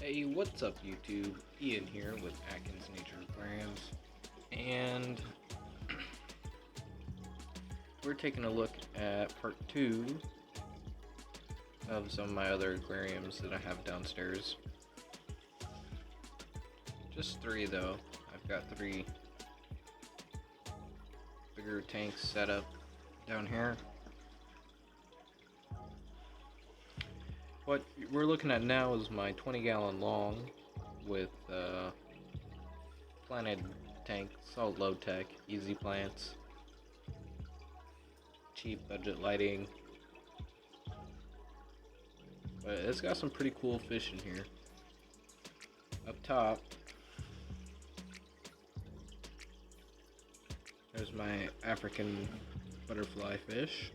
Hey, what's up YouTube? Ian here with Atkins Nature Aquariums, and we're taking a look at part 2 of some of my other aquariums that I have downstairs. Just 3 though. I've got 3 bigger tanks set up down here. What we're looking at now is my 20-gallon long with planted tank. It's all low tech, easy plants, cheap budget lighting. But it's got some pretty cool fish in here. Up top, there's my African butterfly fish.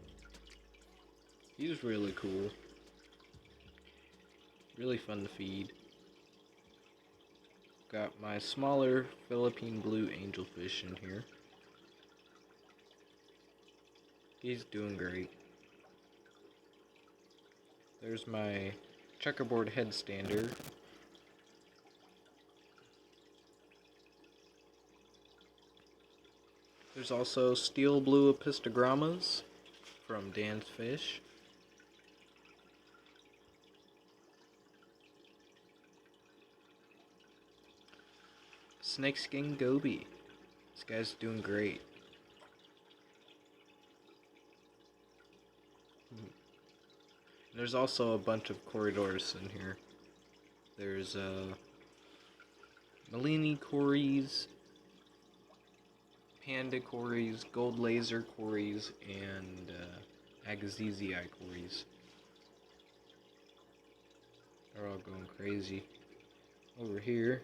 He's really cool. Really fun to feed. Got my smaller Philippine blue angelfish in here. He's doing great. There's my checkerboard headstander. There's also steel blue epistogrammas from Dan's Fish. Snakeskin goby. This guy's doing great. There's also a bunch of corridors in here. There's Malini cories, panda cories, gold laser cories, and Agassizii cories. They're all going crazy. Over here,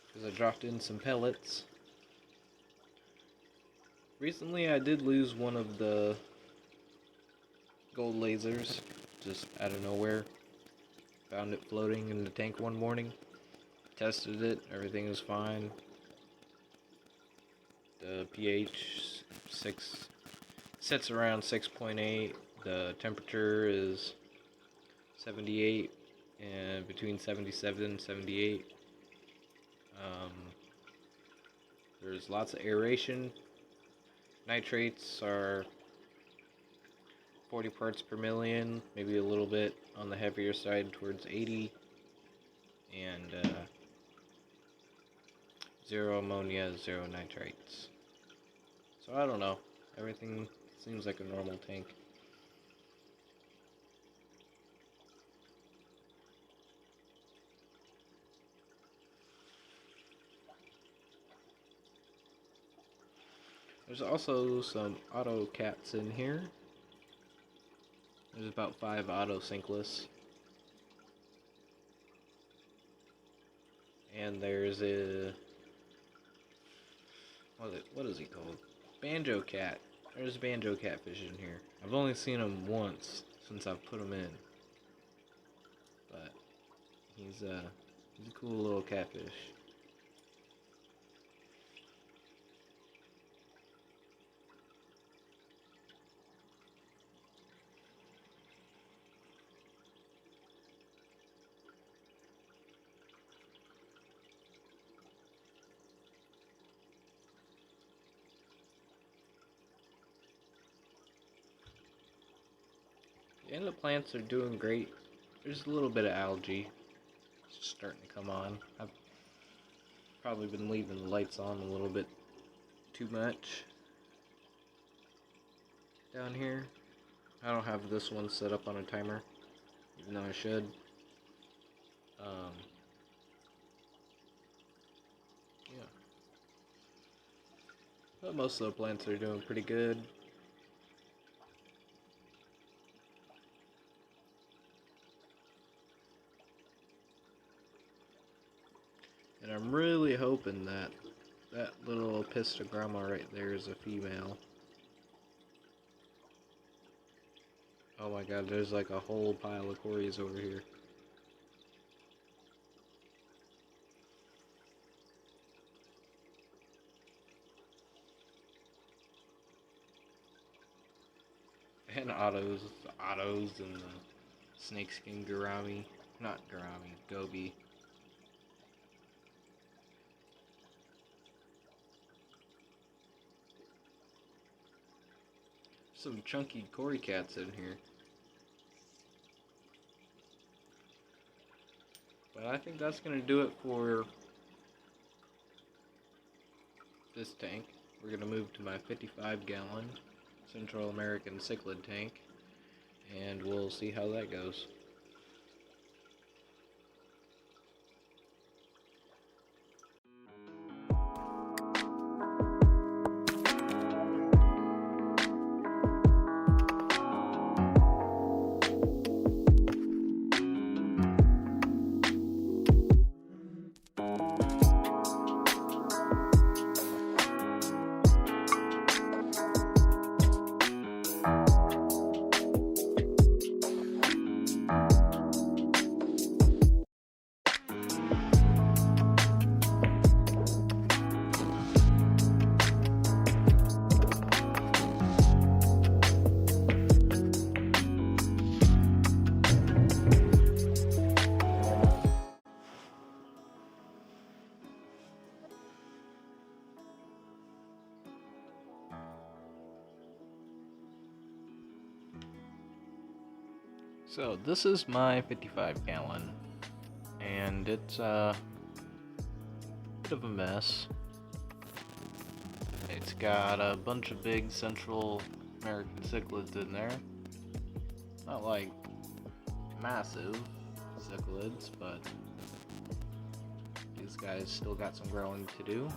because I dropped in some pellets. Recently I did lose one of the gold lasers, just out of nowhere. Found it floating in the tank one morning. Tested it, everything was fine. The pH sits around 6.8. The temperature is 78 and between 77 and 78. There's lots of aeration. Nitrates are 40 parts per million, maybe a little bit on the heavier side towards 80. And 0 ammonia, 0 nitrates. So I don't know. Everything seems like a normal tank. There's also some auto cats in here. There's about 5 auto Cichlids. And there's a... What is he called? Banjo cat. There's banjo catfish in here. I've only seen him once since I've put him in. But he's a cool little catfish. And the plants are doing great. There's a little bit of algae. It's just starting to come on. Probably been leaving the lights on a little bit too much down here. I don't have this one set up on a timer, even though I should. Yeah. But most of the plants are doing pretty good. And I'm really hoping that that little pistogramma right there is a female. Oh my god, there's like a whole pile of cories over here. And Ottos and the snakeskin gourami. Not gourami, goby. Some chunky cory cats in here. But I think that's going to do it for this tank. We're going to move to my 55-gallon Central American cichlid tank, and we'll see how that goes. So this is my 55-gallon, and it's a bit of a mess. It's got a bunch of big Central American cichlids in there. Not like massive cichlids, but these guys still got some growing to do.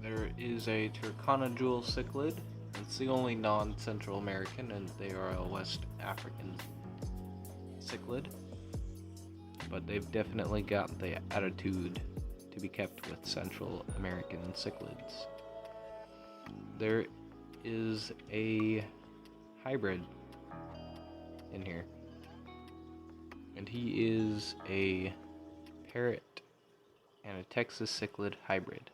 There is a Turkana jewel cichlid. It's the only non-Central American, and they are a West African cichlid. But they've definitely got the attitude to be kept with Central American cichlids. There is a hybrid in here, and he is a parrot and a Texas cichlid hybrid.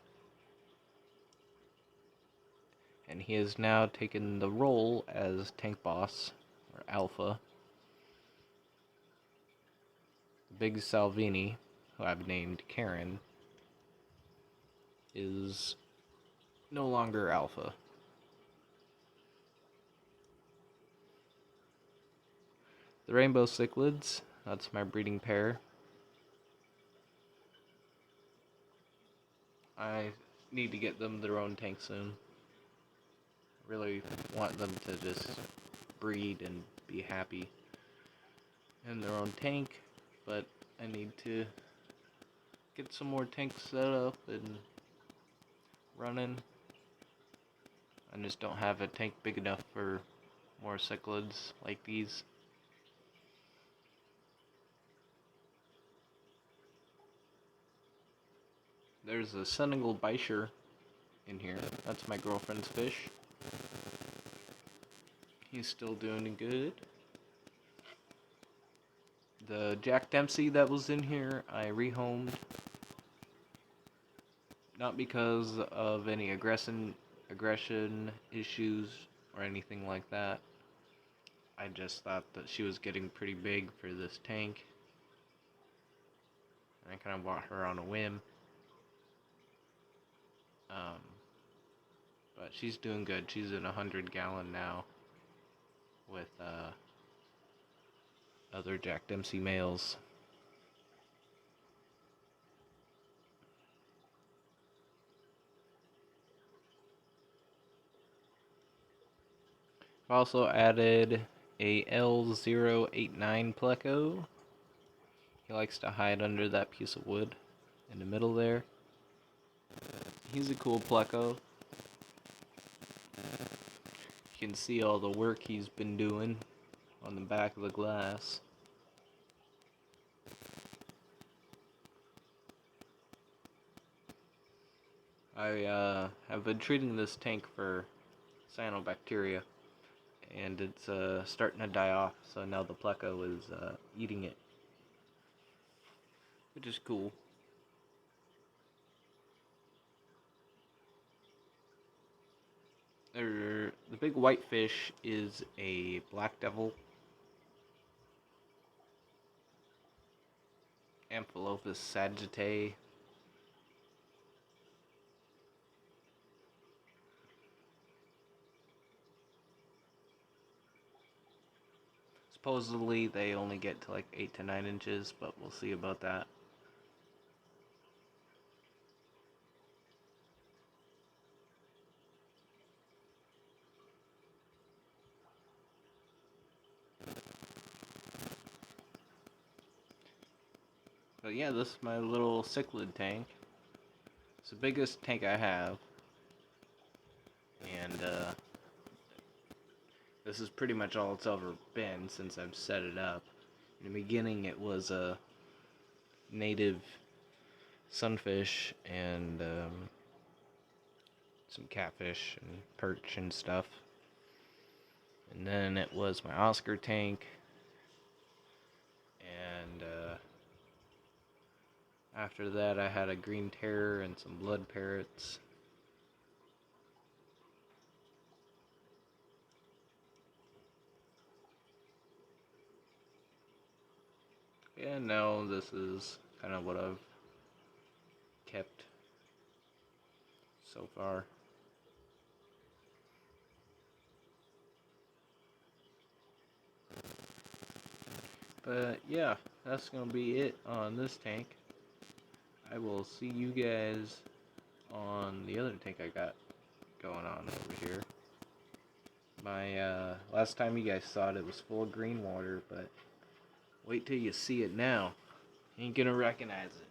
And he has now taken the role as tank boss, or alpha. The big Salvini, who I've named Karen, is no longer alpha. The rainbow cichlids, that's my breeding pair. I need to get them their own tank soon. Really want them to just breed and be happy in their own tank, but I need to get some more tanks set up and running. I just don't have a tank big enough for more cichlids like these. There's a Senegal Bisher in here. That's my girlfriend's fish. He's still doing good. The Jack Dempsey that was in here, I rehomed. Not because of any aggression issues or anything like that. I just thought that she was getting pretty big for this tank. And I kind of bought her on a whim. But she's doing good. She's in 100-gallon now with other Jack Dempsey males. I've also added a L089 pleco. He likes to hide under that piece of wood in the middle there. He's a cool pleco. You can see all the work he's been doing on the back of the glass. I have been treating this tank for cyanobacteria, and it's starting to die off, so now the pleco is eating it, which is cool. The big white fish is a black devil, Amphilophus sagittae. Supposedly they only get to like 8 to 9 inches, but we'll see about that. But yeah, this is my little cichlid tank. It's the biggest tank I have. And this is pretty much all it's ever been since I've set it up. In the beginning it was a native sunfish and some catfish and perch and stuff. And then it was my Oscar tank. And after that I had a green terror and some blood parrots. And now this is kind of what I've kept so far. But yeah, that's gonna be it on this tank. I will see you guys on the other tank I got going on over here. My last time you guys saw it, it was full of green water, but wait till you see it now. You ain't gonna recognize it.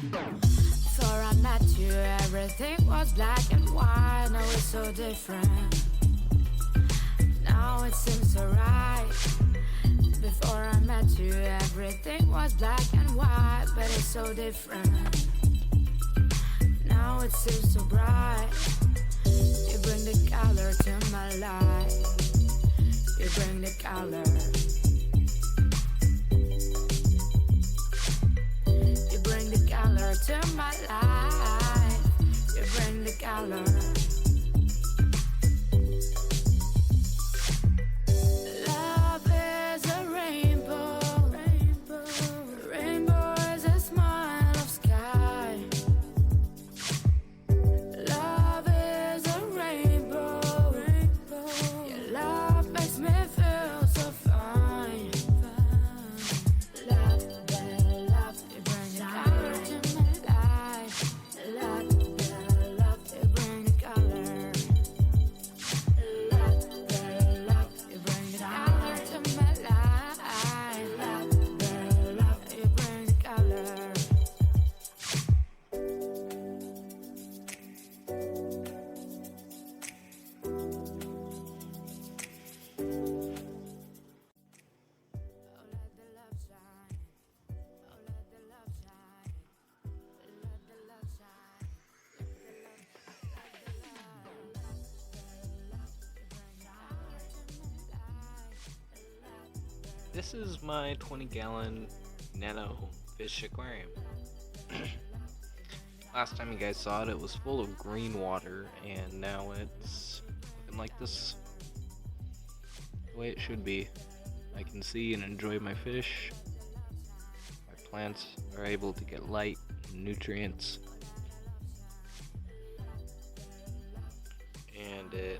Before I met you, everything was black and white. Now it's so different. Now it seems so right. Before I met you, everything was black and white, but it's so different. Now it seems so bright. You bring the color to my life. You bring the color. You bring the color to my life. You bring the color. Love is a rainbow. Rainbow is a smile of sky. Love is a rainbow. Your love makes me feel so fine. Love, love, you bring the color to my life. Love, you bring the color. Love, you bring the color to my life. Love, you bring the color. Oh, let the love shine. Oh, let the love shine. Let the love shine. Let the love, you bring the color to my life. This is my 20-gallon Nano Fish aquarium. Last time you guys saw it, it was full of green water, and now it's looking like this. The way it should be. I can see and enjoy my fish. My plants are able to get light and nutrients. and it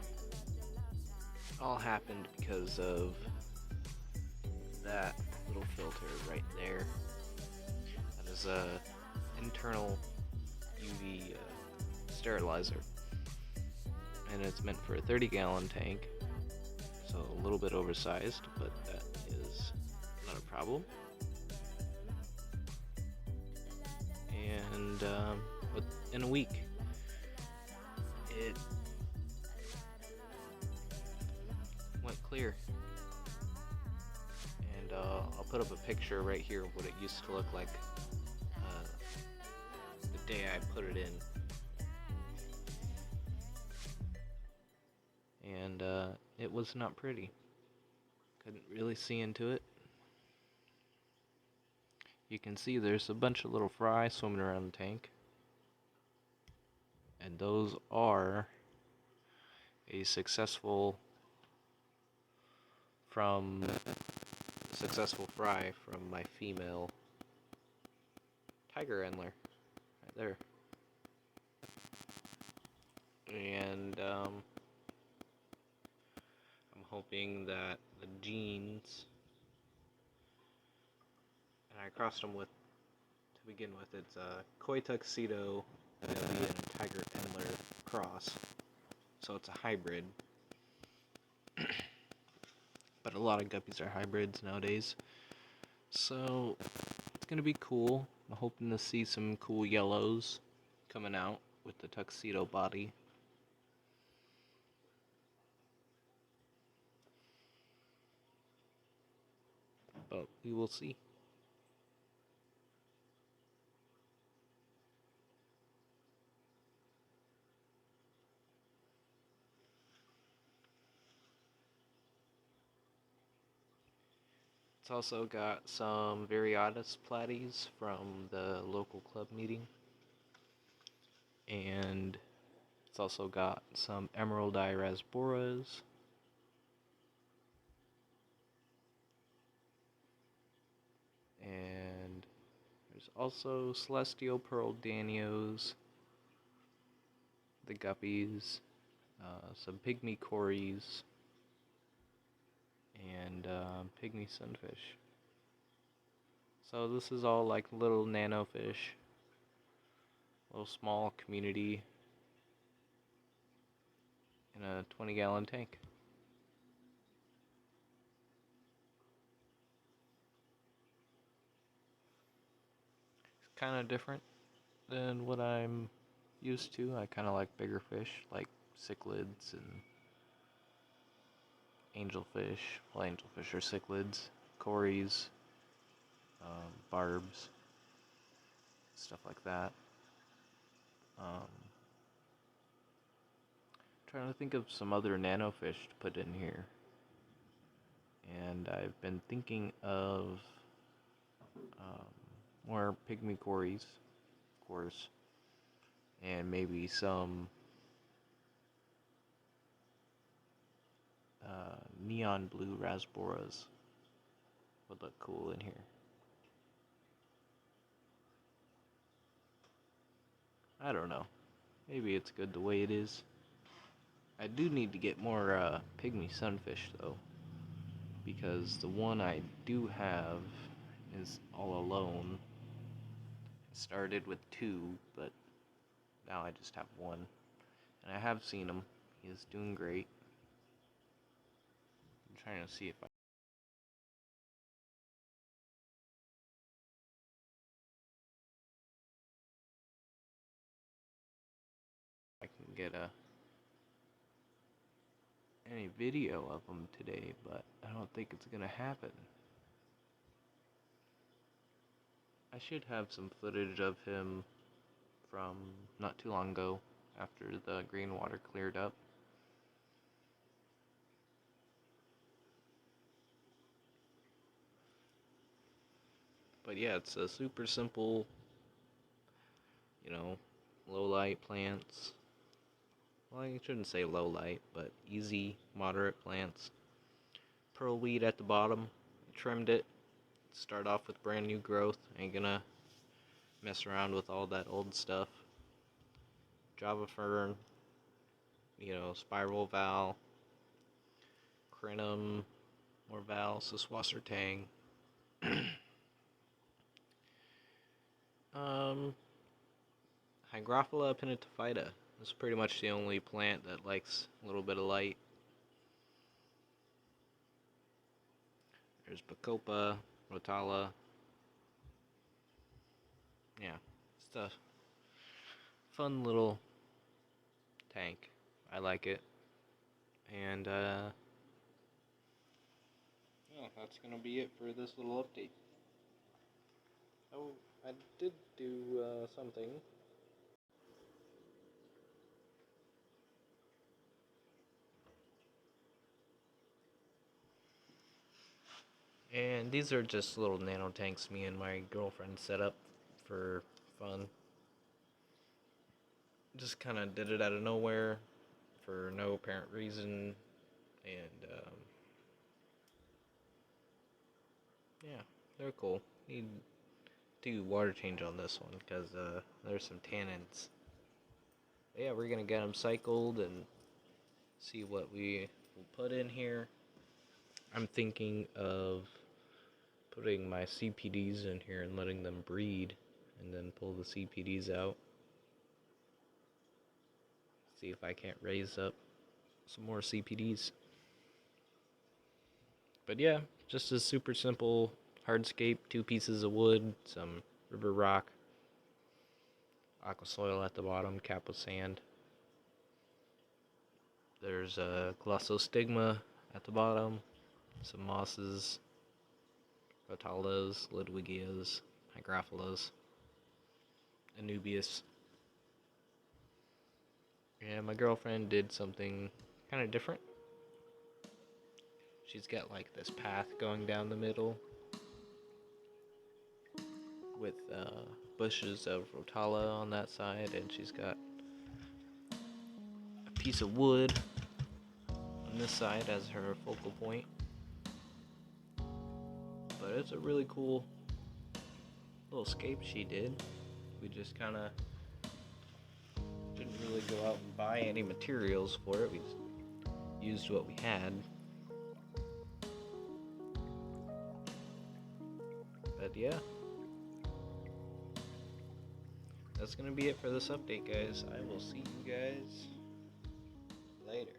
all happened because of that little filter right there. That is a internal UV sterilizer, and it's meant for a 30-gallon tank, so a little bit oversized, but that is not a problem. And in a week, it went clear. And I'll put up a picture right here of what it used to look like the day I put it in. And it was not pretty. Couldn't really see into it. You can see there's a bunch of little fry swimming around the tank. And those are a successful fry from my female tiger angler right there. And I'm hoping that the genes, and I crossed them with, to begin with, it's a koi tuxedo and a tiger angler cross, so it's a hybrid. But a lot of guppies are hybrids nowadays, so it's gonna be cool. I'm hoping to see some cool yellows coming out with the tuxedo body. But we will see. It's also got some Variatus platies from the local club meeting. And it's also got some Emerald Eye Rasboras. And there's also Celestial Pearl Danios, the guppies, some pygmy cories, and pygmy sunfish. So this is all like little nano fish, little small community in a 20-gallon tank. It's kind of different than what I'm used to. I kind of like bigger fish, like cichlids and angelfish. Well, angelfish are cichlids, cories, barbs, stuff like that. Trying to think of some other nano fish to put in here. And I've been thinking of more pygmy cories, of course, and maybe some neon blue rasboras would look cool in here. I don't know. Maybe it's good the way it is. I do need to get more pygmy sunfish though, because the one I do have is all alone. I started with 2, but now I just have 1. And I have seen him. He is doing great. I'm trying to see if I can get any video of him today, but I don't think it's gonna happen. I should have some footage of him from not too long ago, after the green water cleared up. But yeah, it's a super simple, low light plants. Well, I shouldn't say low light, but easy, moderate plants. Pearl weed at the bottom. I trimmed it. Start off with brand new growth. Ain't gonna mess around with all that old stuff. Java fern, spiral valve, crinum, more valves, this wasser tang. um, Hygrophila pinnatophyta. This is pretty much the only plant that likes a little bit of light. There's Bacopa, Rotala. Yeah, it's a fun little tank. I like it. And, yeah, that's gonna be it for this little update. Oh, I did do, something. And these are just little nano tanks me and my girlfriend set up for fun. Just kind of did it out of nowhere for no apparent reason. And, yeah, they're cool. Need to do water change on this one because there's some tannins. But yeah, we're gonna get them cycled and see what we will put in here. I'm thinking of putting my CPDs in here and letting them breed and then pull the CPDs out. See if I can't raise up some more CPDs. But yeah, just a super simple hardscape, 2 pieces of wood, some river rock, aqua soil at the bottom, cap with sand. There's a glossostigma at the bottom, some mosses, rotalas, ludwigias, hygrophillas, anubias. And my girlfriend did something kind of different. She's got like this path going down the middle with bushes of rotala on that side, and she's got a piece of wood on this side as her focal point. But it's a really cool little scape she did. We just kind of didn't really go out and buy any materials for it. We just used what we had. But yeah, that's gonna be it for this update, guys. I will see you guys later.